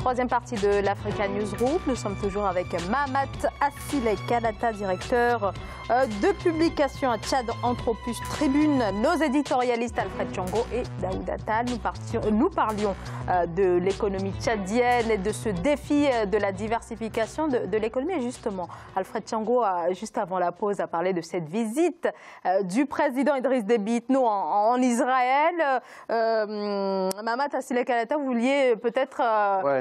Troisième partie de l'Africa Newsroom. Nous sommes toujours avec Mahamat Assilek Kalata, directeur de publication à Tchad Anthropus Tribune, nos éditorialistes Alfred Thiango et Daoud Attal. Nous parlions de l'économie tchadienne et de ce défi de la diversification de l'économie. Et justement, Alfred Thiango, juste avant la pause, a parlé de cette visite du président Idriss Déby Itno en Israël. Mahamat Assilek Kalata, vous vouliez peut-être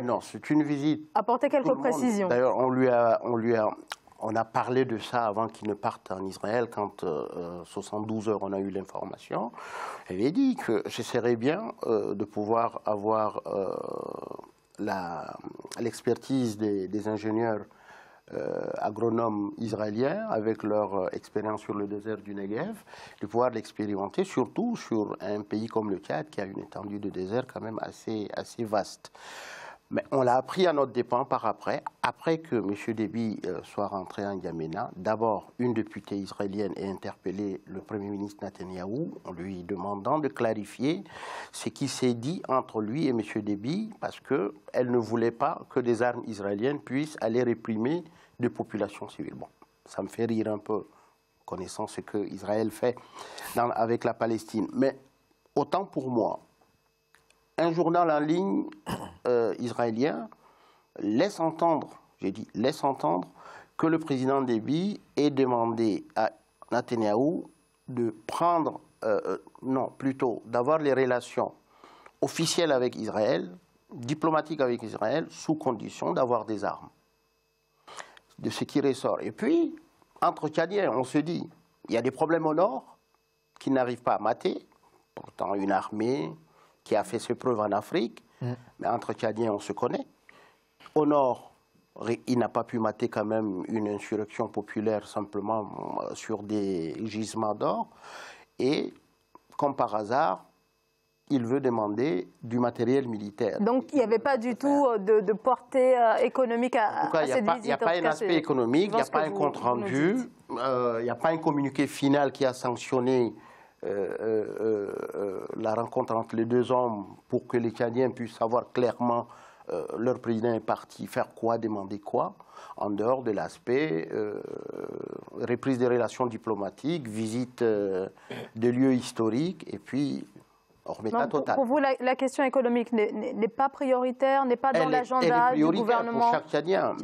non, c'est une visite. Apporter quelques précisions. D'ailleurs, on a parlé de ça avant qu'il ne parte en Israël, quand 72 heures on a eu l'information. Il avait dit que ce serait bien de pouvoir avoir l'expertise des ingénieurs agronomes israéliens avec leur expérience sur le désert du Negev, de pouvoir l'expérimenter, surtout sur un pays comme le Tchad qui a une étendue de désert quand même assez vaste. Mais on l'a appris à notre dépens par après que M. Déby soit rentré en N'Djamena. D'abord, une députée israélienne a interpellé le Premier ministre Netanyahou en lui demandant de clarifier ce qui s'est dit entre lui et M. Déby, parce qu'elle ne voulait pas que des armes israéliennes puissent aller réprimer des populations civiles. Bon, ça me fait rire un peu, connaissant ce qu'Israël fait avec la Palestine. Mais autant pour moi, un journal en ligne israélien laisse entendre, j'ai dit laisse entendre, que le président Déby ait demandé à Netanyahou de prendre, non, plutôt d'avoir les relations officielles avec Israël, diplomatiques avec Israël, sous condition d'avoir des armes. De ce qui ressort. Et puis, entre Tchadiens, on se dit, il y a des problèmes au nord qui n'arrivent pas à mater, pourtant une armée qui a fait ses preuves en Afrique, mais entre Tchadiens, on se connaît. Au nord, il n'a pas pu mater quand même une insurrection populaire simplement sur des gisements d'or. Et, comme par hasard, il veut demander du matériel militaire. Donc il n'y avait pas du tout de portée économique à cette visite. Il n'y a pas un aspect économique, il n'y a pas un compte rendu, il n'y a pas un communiqué final qui a sanctionné la rencontre entre les deux hommes pour que les Tchadiens puissent savoir clairement leur président est parti faire quoi, demander quoi, en dehors de l'aspect reprise des relations diplomatiques, visite de lieux historiques et puis pour vous, la question économique n'est pas prioritaire, n'est pas dans l'agenda du gouvernement pour chaque Tchadien.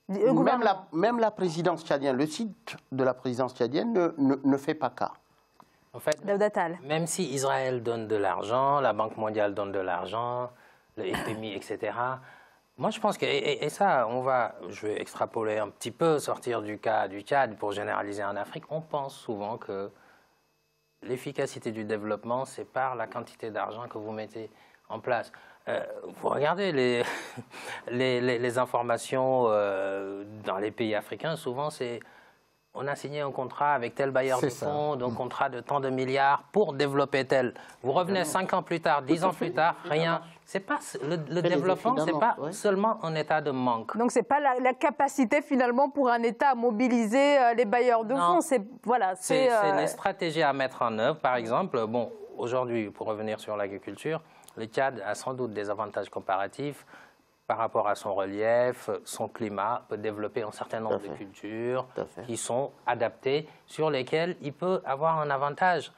Même la présidence tchadienne, le site de la présidence tchadienne ne fait pas cas. En fait, même si Israël donne de l'argent, la Banque mondiale donne de l'argent, le FMI, etc., moi je pense que, et ça, je vais extrapoler un petit peu, sortir du cas du Tchad pour généraliser en Afrique, on pense souvent que l'efficacité du développement, c'est par la quantité d'argent que vous mettez en place. Vous regardez les informations dans les pays africains, souvent c'est on a signé un contrat avec tel bailleur de fonds, donc contrat de tant de milliards pour développer tel. Vous revenez 5 ans plus tard, 10 ans plus tard, rien. C'est pas le développement, c'est pas seulement un état de manque. Donc c'est pas la capacité finalement pour un État à mobiliser les bailleurs de fonds. C'est les stratégies à mettre en œuvre. Par exemple, bon, aujourd'hui, pour revenir sur l'agriculture, le Tchad a sans doute des avantages comparatifs par rapport à son relief, son climat, peut développer un certain nombre de cultures qui sont adaptées, sur lesquelles il peut avoir un avantage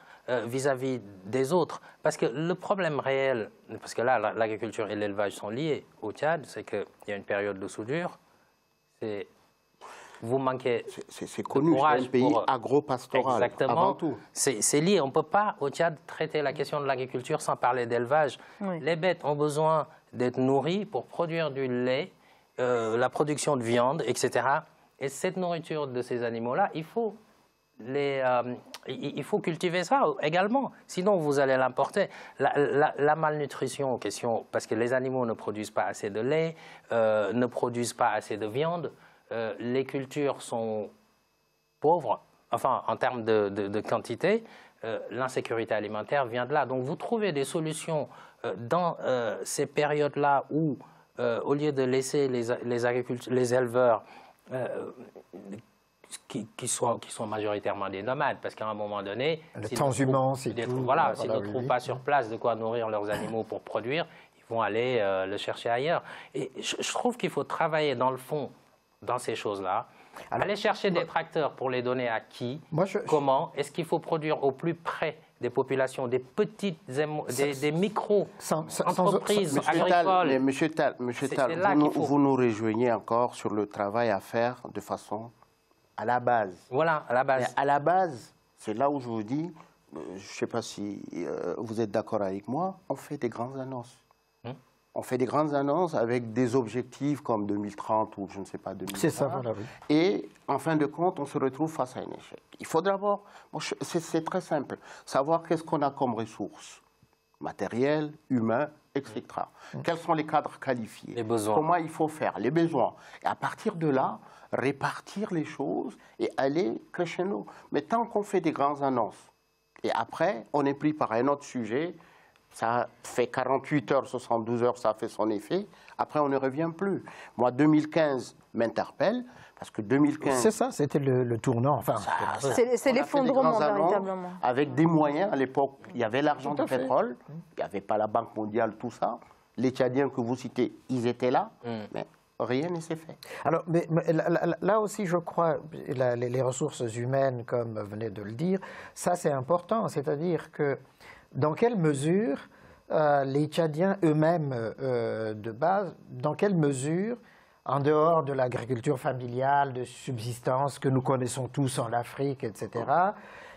vis-à-vis des autres. Parce que le problème réel, parce que là, l'agriculture et l'élevage sont liés au Tchad, c'est qu'il y a une période de soudure, vous manquez c'est connu, c'est un pays agro-pastoral, avant tout. C'est lié, on ne peut pas au Tchad traiter la question de l'agriculture sans parler d'élevage. Oui. Les bêtes ont besoin d'être nourries pour produire du lait, la production de viande, etc. Et cette nourriture de ces animaux-là, il faut cultiver ça également, sinon vous allez l'importer. La malnutrition, parce que les animaux ne produisent pas assez de lait, ne produisent pas assez de viande, les cultures sont pauvres, enfin en termes de quantité, l'insécurité alimentaire vient de là. Donc vous trouvez des solutions dans ces périodes-là où, au lieu de laisser les éleveurs qui sont majoritairement des nomades, parce qu'à un moment donné, le transhumance et tout. Voilà, s'ils ne trouvent pas sur place de quoi nourrir leurs animaux pour produire, vont aller le chercher ailleurs. Et je trouve qu'il faut travailler dans le fond dans ces choses-là. Aller chercher des tracteurs pour les donner à qui, comment? Est-ce qu'il faut produire au plus près des populations, des petites, des micro-entreprises agricoles? Monsieur Tal, vous nous rejoignez encore sur le travail à faire de façon à la base. Voilà, à la base. Mais à la base, c'est là où je vous dis, je ne sais pas si vous êtes d'accord avec moi, on fait des grandes annonces. On fait des grandes annonces avec des objectifs comme 2030 ou je ne sais pas, 2030. C'est ça, voilà, oui. Et en fin de compte, on se retrouve face à un échec. Il faut d'abord, c'est très simple, savoir qu'est-ce qu'on a comme ressources, matériel, humain, etc. Quels sont les cadres qualifiés? Les besoins. Comment il faut faire? Les besoins. Et à partir de là, répartir les choses et aller crescendo. Mais tant qu'on fait des grandes annonces, et après, on est pris par un autre sujet, ça fait 48 heures, 72 heures, ça a fait son effet. Après, on ne revient plus. Moi, 2015 m'interpelle, parce que 2015... C'est ça, c'était le tournant. Enfin, c'est l'effondrement, véritablement. Avec des moyens, à l'époque, il y avait l'argent du pétrole, il n'y avait pas la Banque mondiale, tout ça. Les Tchadiens que vous citez, ils étaient là, mais rien ne s'est fait. Alors, mais là aussi, je crois, les ressources humaines, comme venez de le dire, ça c'est important. C'est-à-dire que dans quelle mesure les Tchadiens eux-mêmes de base, dans quelle mesure, en dehors de l'agriculture familiale, de subsistance que nous connaissons tous en Afrique, etc.,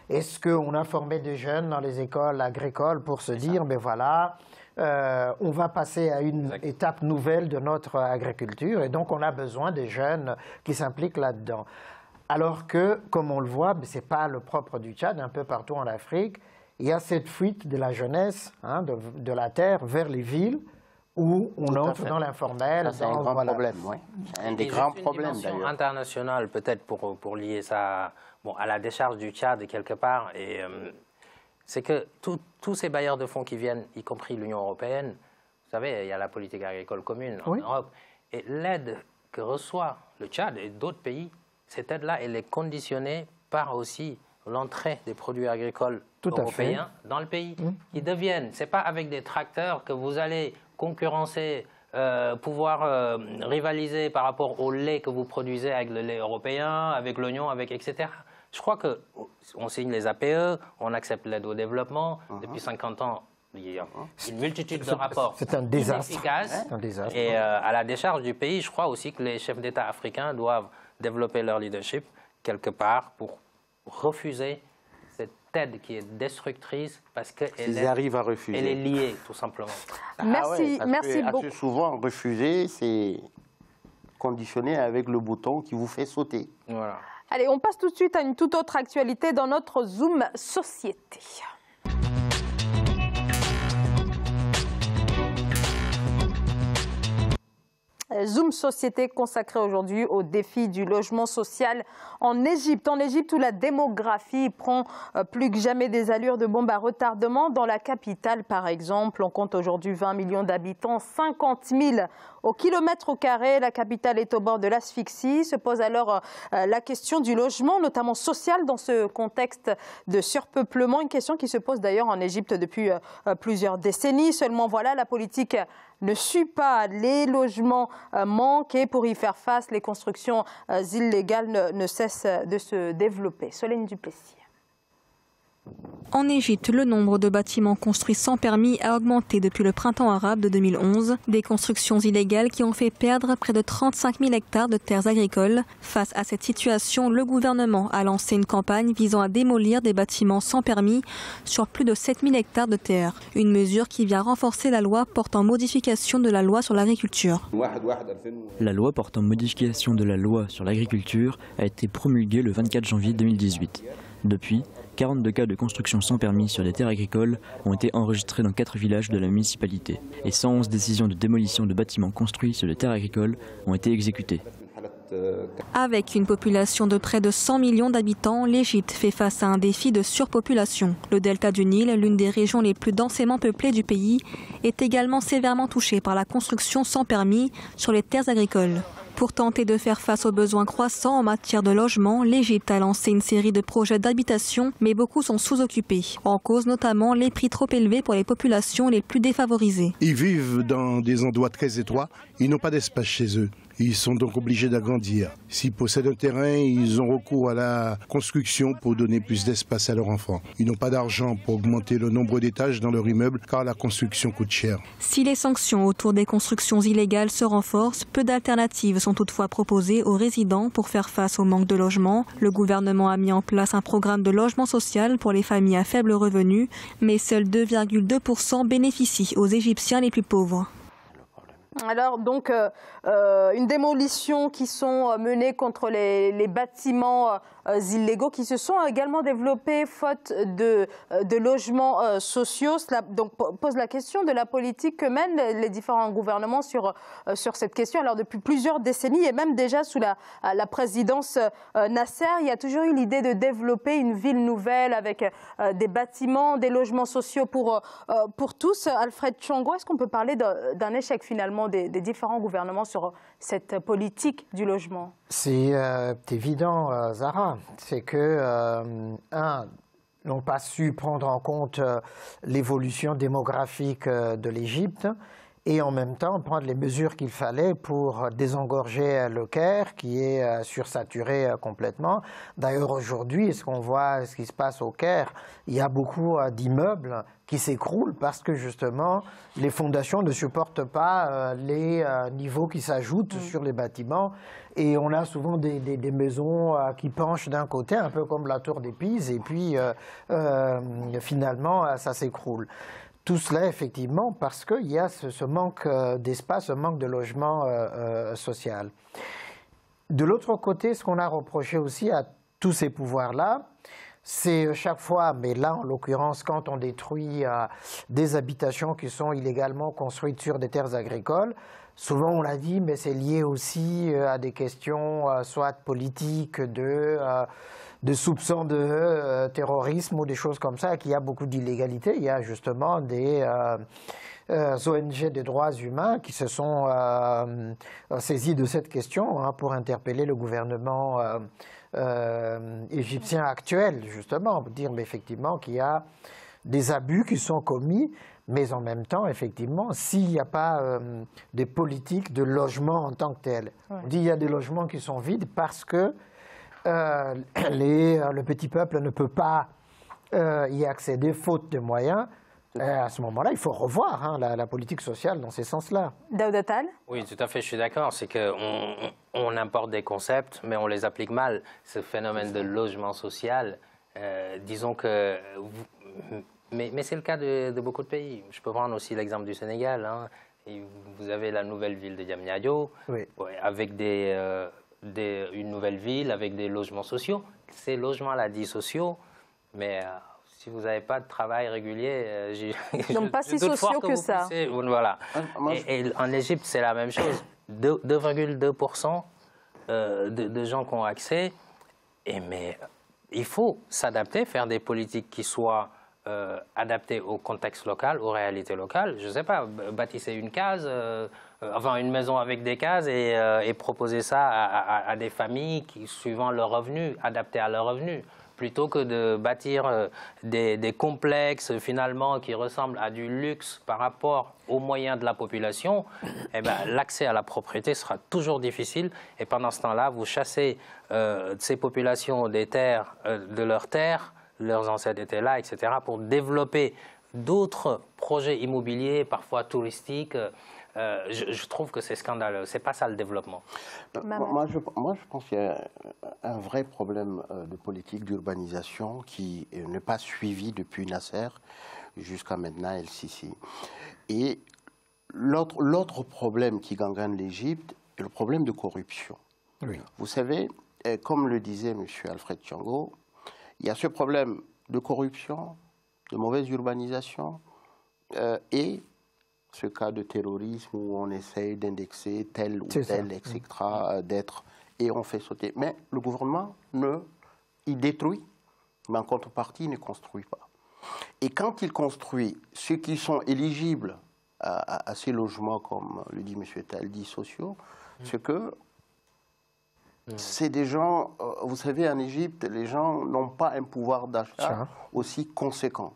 est-ce qu'on a formé des jeunes dans les écoles agricoles pour se dire, mais voilà, on va passer à une étape nouvelle de notre agriculture et donc on a besoin des jeunes qui s'impliquent là-dedans. Alors que, comme on le voit, ce n'est pas le propre du Tchad, un peu partout en Afrique, il y a cette fuite de la jeunesse, de la terre vers les villes, où on entre dans l'informel. C'est un grand problème, oui. Un des grands problèmes, d'ailleurs. Une dimension internationale, peut-être pour lier ça à la décharge du Tchad, quelque part, et c'est que tous ces bailleurs de fonds qui viennent, y compris l'Union européenne, vous savez, il y a la politique agricole commune en Europe, et l'aide que reçoit le Tchad et d'autres pays, cette aide-là, elle est conditionnée par aussi l'entrée des produits agricoles européens dans le pays, qui deviennent, c'est pas avec des tracteurs que vous allez concurrencer, pouvoir rivaliser par rapport au lait que vous produisez avec le lait européen, avec l'oignon, etc. Je crois qu'on signe les APE, on accepte l'aide au développement, depuis 50 ans, il y a une multitude de rapports. C'est un désastre. Inefficaces. Un désastre. Et à la décharge du pays, je crois aussi que les chefs d'État africains doivent développer leur leadership quelque part pour refuser cette aide qui est destructrice parce qu'elle arrivent à refuser. Elle est liée, tout simplement. Merci beaucoup. Assez souvent, refuser, c'est conditionné avec le bouton qui vous fait sauter. Voilà. Allez, on passe tout de suite à une toute autre actualité dans notre Zoom Société. Zoom Société consacré aujourd'hui au défi du logement social en Égypte. En Égypte où la démographie prend plus que jamais des allures de bombe à retardement. Dans la capitale par exemple, on compte aujourd'hui 20 millions d'habitants, 50 000 au kilomètre au carré. La capitale est au bord de l'asphyxie. Se pose alors la question du logement, notamment social, dans ce contexte de surpeuplement. Une question qui se pose d'ailleurs en Égypte depuis plusieurs décennies. Seulement voilà, la politique ne suit pas, les logements manquent et pour y faire face, les constructions illégales ne cessent de se développer. Solène Duplessis. En Égypte, le nombre de bâtiments construits sans permis a augmenté depuis le printemps arabe de 2011. Des constructions illégales qui ont fait perdre près de 35 000 hectares de terres agricoles. Face à cette situation, le gouvernement a lancé une campagne visant à démolir des bâtiments sans permis sur plus de 7 000 hectares de terres. Une mesure qui vient renforcer la loi portant modification de la loi sur l'agriculture. La loi portant modification de la loi sur l'agriculture a été promulguée le 24 janvier 2018. Depuis, 42 cas de construction sans permis sur des terres agricoles ont été enregistrés dans 4 villages de la municipalité et 111 décisions de démolition de bâtiments construits sur des terres agricoles ont été exécutées. Avec une population de près de 100 millions d'habitants, l'Égypte fait face à un défi de surpopulation. Le delta du Nil, l'une des régions les plus densément peuplées du pays, est également sévèrement touché par la construction sans permis sur les terres agricoles. Pour tenter de faire face aux besoins croissants en matière de logement, l'Égypte a lancé une série de projets d'habitation, mais beaucoup sont sous-occupés. En cause notamment les prix trop élevés pour les populations les plus défavorisées. Ils vivent dans des endroits très étroits, ils n'ont pas d'espace chez eux. Ils sont donc obligés d'agrandir. S'ils possèdent un terrain, ils ont recours à la construction pour donner plus d'espace à leurs enfants. Ils n'ont pas d'argent pour augmenter le nombre d'étages dans leur immeuble car la construction coûte cher. Si les sanctions autour des constructions illégales se renforcent, peu d'alternatives sont toutefois proposées aux résidents pour faire face au manque de logement. Le gouvernement a mis en place un programme de logement social pour les familles à faible revenu, mais seuls 2,2% bénéficient aux Égyptiens les plus pauvres. Alors, donc, une démolition qui sont menées contre les bâtiments illégaux qui se sont également développés faute de logements sociaux. Cela donc, pose la question de la politique que mènent les différents gouvernements sur cette question. Alors, depuis plusieurs décennies et même déjà sous la présidence Nasser, il y a toujours eu l'idée de développer une ville nouvelle avec des bâtiments, des logements sociaux pour tous. Alfred Tchongo, est-ce qu'on peut parler d'un échec finalement des différents gouvernements sur cette politique du logement? C'est évident, Zahra. C'est que, n'ont pas su prendre en compte l'évolution démographique de l'Égypte et en même temps prendre les mesures qu'il fallait pour désengorger le Caire qui est sursaturé complètement. D'ailleurs aujourd'hui, ce qu'on voit, ce qui se passe au Caire, il y a beaucoup d'immeubles qui s'écroulent parce que justement les fondations ne supportent pas les niveaux qui s'ajoutent sur les bâtiments et on a souvent des maisons qui penchent d'un côté, un peu comme la tour des Pises, et puis finalement ça s'écroule. Tout cela, effectivement, parce qu'il y a ce manque d'espace, ce manque de logement social. De l'autre côté, ce qu'on a reproché aussi à tous ces pouvoirs-là, c'est chaque fois, mais là en l'occurrence quand on détruit des habitations qui sont illégalement construites sur des terres agricoles, souvent on l'a dit, mais c'est lié aussi à des questions soit politiques, de soupçons de terrorisme ou des choses comme ça, qu'il y a beaucoup d'illégalité. Il y a justement des ONG des droits humains qui se sont saisis de cette question pour interpeller le gouvernement égyptien actuel, justement, pour dire mais effectivement qu'il y a des abus qui sont commis, mais en même temps, effectivement, s'il n'y a pas des politiques de logement en tant que tel. Ouais. On dit qu'il y a des logements qui sont vides parce que le petit peuple ne peut pas y accéder faute de moyens. À ce moment-là, il faut revoir la politique sociale dans ces sens-là. Daouda Tall ? Oui, tout à fait, je suis d'accord. C'est qu'on importe des concepts, mais on les applique mal. Ce phénomène de logement social, disons que... Mais c'est le cas de beaucoup de pays. Je peux prendre aussi l'exemple du Sénégal. Et vous avez la nouvelle ville de Diamniadio, oui. Avec une nouvelle ville, avec des logements sociaux. Ces logements-là dits sociaux, mais... si vous n'avez pas de travail régulier, donc pas si sociaux que ça. Voilà. Et en Égypte, c'est la même chose. 2,2% de gens qui ont accès. Mais il faut s'adapter, faire des politiques qui soient adaptées au contexte local, aux réalités locales. Je ne sais pas, bâtissez une case, une maison avec des cases et proposer ça à des familles qui, suivant leurs revenus, adaptées à leurs revenus. Plutôt que de bâtir des complexes finalement qui ressemblent à du luxe par rapport aux moyens de la population, l'accès à la propriété sera toujours difficile. Et pendant ce temps-là, vous chassez ces populations des terres, de leurs terres, leurs ancêtres étaient là, etc., pour développer d'autres projets immobiliers, parfois touristiques. Je trouve que c'est scandaleux. C'est pas ça le développement. Moi, je pense qu'il y a un vrai problème de politique d'urbanisation qui n'est pas suivi depuis Nasser jusqu'à maintenant El-Sisi. Et l'autre problème qui gangrène l'Égypte est le problème de corruption. Oui. Vous savez, comme le disait M. Alfred Tchongo, il y a ce problème de corruption, de mauvaise urbanisation et ce cas de terrorisme où on essaye d'indexer tel ou tel, etc., et on fait sauter. Mais le gouvernement, il détruit, mais en contrepartie, il ne construit pas. Et quand il construit ceux qui sont éligibles à ces logements, comme le dit M. Tall, dits sociaux, c'est que C'est des gens, vous savez, en Égypte, les gens n'ont pas un pouvoir d'achat aussi conséquent.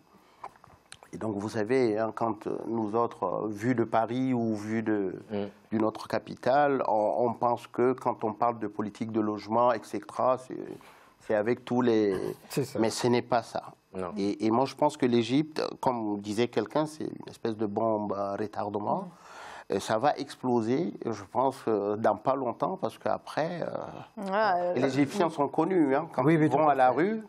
Et donc, vous savez, hein, quand nous autres, vu de Paris ou vu d'une autre capitale, on pense que quand on parle de politique de logement, etc., c'est avec tous les... Mais ce n'est pas ça. Et moi, je pense que l'Égypte, comme disait quelqu'un, c'est une espèce de bombe à retardement. Ça va exploser, je pense, dans pas longtemps, parce qu'après, les Égyptiens sont connus. Hein, quand ils vont à la rue,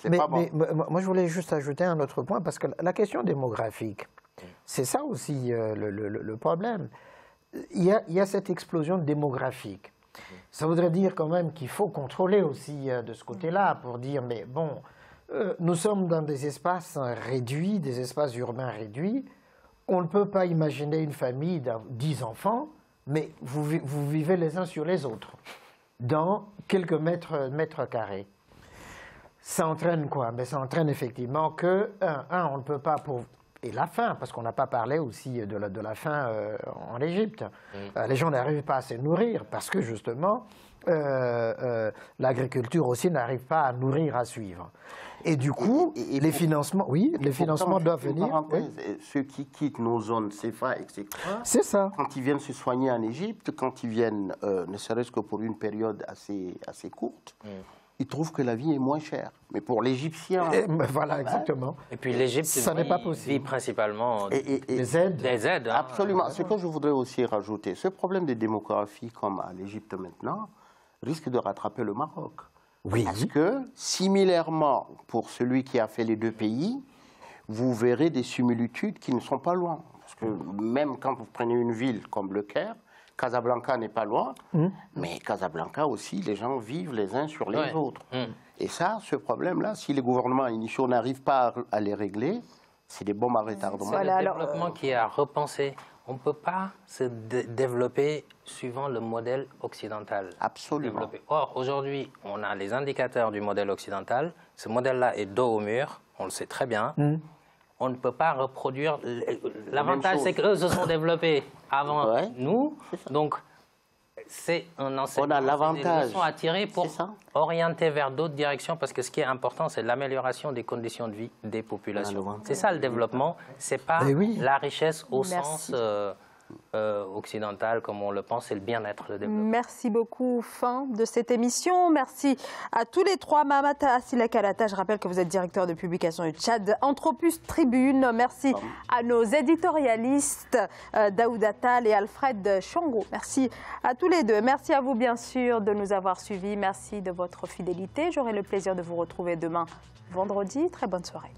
c'est pas bon. Mais moi, je voulais juste ajouter un autre point, parce que la question démographique, c'est ça aussi le problème. Il y a cette explosion démographique. Ça voudrait dire quand même qu'il faut contrôler aussi de ce côté-là, pour dire, mais bon, nous sommes dans des espaces réduits, des espaces urbains réduits. On ne peut pas imaginer une famille de 10 enfants, mais vous vivez les uns sur les autres, dans quelques mètres carrés. Ça entraîne quoi? Mais ça entraîne effectivement que, on ne peut pas... Et la faim, parce qu'on n'a pas parlé aussi de la faim en Égypte. Les gens n'arrivent pas à se nourrir, parce que justement, l'agriculture aussi n'arrive pas à nourrir, à suivre. Et du coup, les financements, les financements doivent venir. Ceux qui quittent nos zones CFA, etc., c'est ça. Quand ils viennent se soigner en Égypte, quand ils viennent, ne serait-ce que pour une période assez courte, ils trouvent que la vie est moins chère. Mais pour l'Égyptien... Voilà, exactement. Et puis l'Égypte vit principalement des aides. Des aides, hein. Absolument. Ce que je voudrais aussi rajouter, ce problème de démographie, comme à l'Égypte maintenant, risque de rattraper le Maroc. Oui. Parce que, similairement, pour celui qui a fait les deux pays, vous verrez des similitudes qui ne sont pas loin. Parce que même quand vous prenez une ville comme Le Caire, Casablanca n'est pas loin, mais Casablanca aussi, les gens vivent les uns sur les autres. Et ça, ce problème-là, si les gouvernements initiaux n'arrivent pas à les régler, c'est des bombes à retardement. C'est le développement qui est à repenser. On ne peut pas se développer suivant le modèle occidental. Absolument. Or, aujourd'hui, on a les indicateurs du modèle occidental. Ce modèle-là est dos au mur, on le sait très bien. On ne peut pas reproduire... L'avantage, c'est qu'eux se sont développés avant nous. Donc, c'est un enseignement. On a l'avantage. Des leçons à tirer pour orienter vers d'autres directions, parce que ce qui est important, c'est l'amélioration des conditions de vie des populations. C'est ça le développement, c'est pas la richesse au sens occidental, comme on le pense, c'est le bien-être, le développement. Merci beaucoup, fin de cette émission. Merci à tous les trois. Mahamat Assilek Kalata, je rappelle que vous êtes directeur de publication du Tchad Anthropus Tribune. Merci à nos éditorialistes Daoud Attal et Alfred Chango. Merci à tous les deux. Merci à vous, bien sûr, de nous avoir suivis. Merci de votre fidélité. J'aurai le plaisir de vous retrouver demain, vendredi. Très bonne soirée.